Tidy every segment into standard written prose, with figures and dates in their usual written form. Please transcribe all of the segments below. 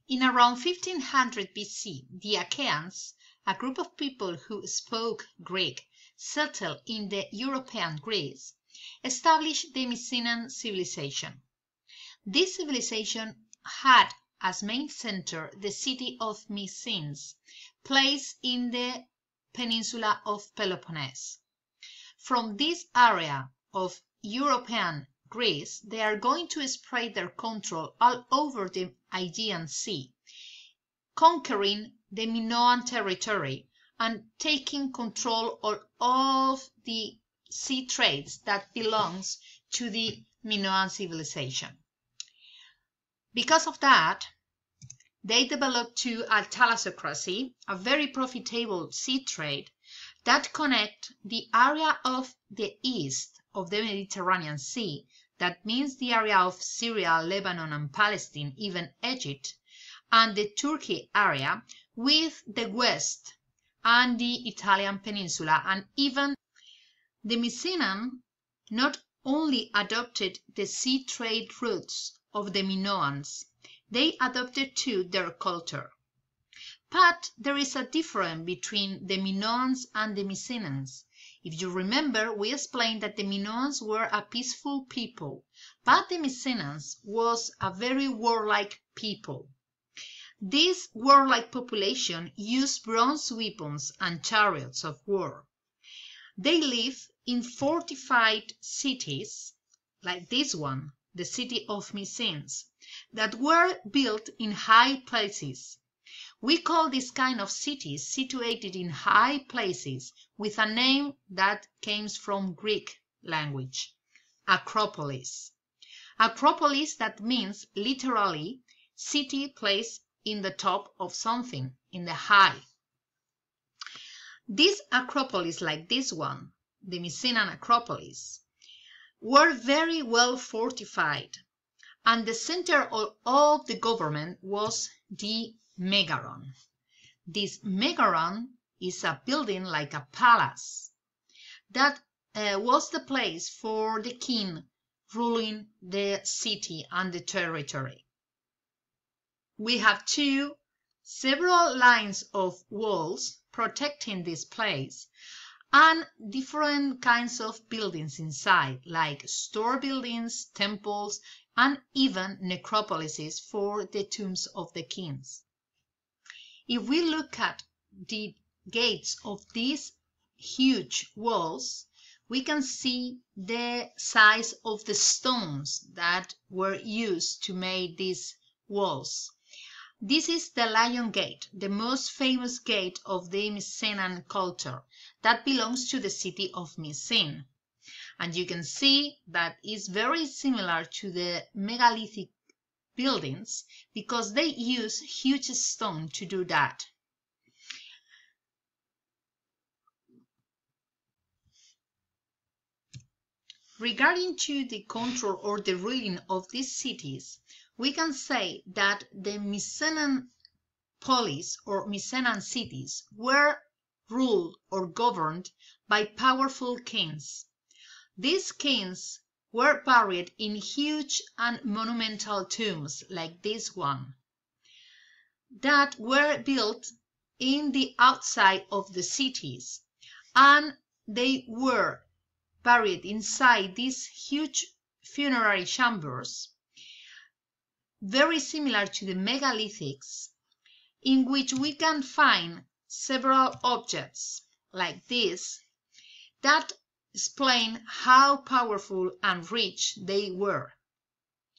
In around 1500 BC, the Achaeans, a group of people who spoke Greek, settled in the European Greece, established the Mycenaean civilization. This civilization had as main center the city of Mycenae, placed in the peninsula of Peloponnese. From this area of European Greece, they are going to spread their control all over the Aegean Sea, conquering the Minoan territory and taking control of the sea trades that belongs to the Minoan civilization. Because of that, they developed to a thalassocracy, a very profitable sea trade that connect the area of the east of the Mediterranean Sea, that means the area of Syria, Lebanon, and Palestine, even Egypt, and the Turkey area, with the west and the Italian peninsula, and even the Mycenaean not only adopted the sea trade routes of the Minoans, they adopted too their culture. But there is a difference between the Minoans and the Mycenaeans. If you remember, we explained that the Minoans were a peaceful people, but the Mycenaeans was a very warlike people. This warlike population used bronze weapons and chariots of war. They live in fortified cities, like this one, the city of Mycenae, that were built in high places. We call this kind of cities situated in high places with a name that comes from Greek language, Acropolis. Acropolis, that means literally city placed in the top of something, in the high. These Acropolis, like this one, the Mycenaean Acropolis, were very well fortified, and the center of the government was the Megaron. This Megaron is a building like a palace that was the place for the king ruling the city and the territory. We have several lines of walls protecting this place, and different kinds of buildings inside, like store buildings, temples, and even necropolises for the tombs of the kings. If we look at the gates of these huge walls, we can see the size of the stones that were used to make these walls. This is the Lion Gate, the most famous gate of the Mycenaean culture that belongs to the city of Mycenae. And you can see that it's very similar to the megalithic buildings because they use huge stone to do that. Regarding to the control or the ruling of these cities, we can say that the Mycenaean polis or Mycenaean cities were ruled or governed by powerful kings. These kings were buried in huge and monumental tombs like this one that were built in the outside of the cities, and they were buried inside these huge funerary chambers, very similar to the megalithics, in which we can find several objects like this that explain how powerful and rich they were.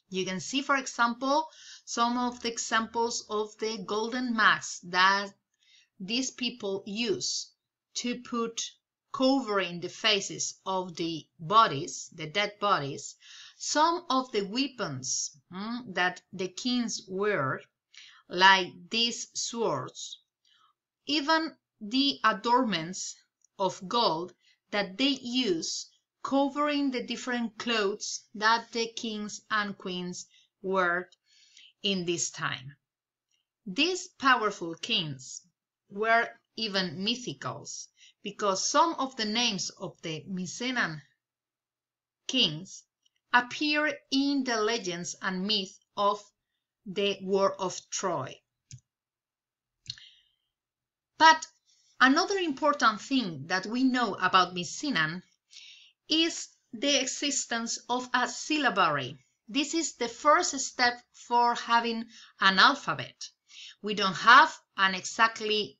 You can see, for example, some of the examples of the golden masks that these people use to put covering the faces of the bodies, the dead bodies, some of the weapons that the kings wear, like these swords, even the adornments of gold that they use covering the different clothes that the kings and queens wore in this time. These powerful kings were even mythicals, because some of the names of the Mycenaean kings appear in the legends and myths of the war of Troy. But another important thing that we know about Mycenae is the existence of a syllabary. This is the first step for having an alphabet. We don't have an exactly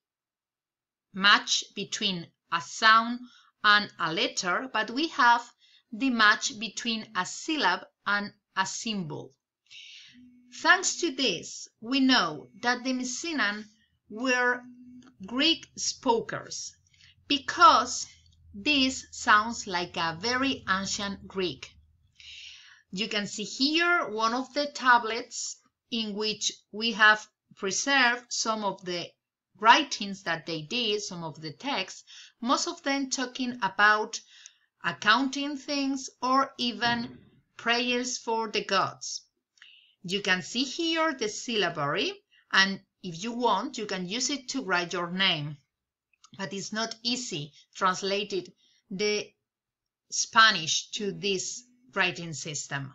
match between a sound and a letter, but we have the match between a syllable and a symbol. Thanks to this, we know that the Mycenaeans were Greek speakers because this sounds like a very ancient Greek. You can see here one of the tablets in which we have preserved some of the writings that they did, some of the texts, most of them talking about accounting things or even prayers for the gods. You can see here the syllabary, and if you want, you can use it to write your name, but it's not easy translated the Spanish to this writing system.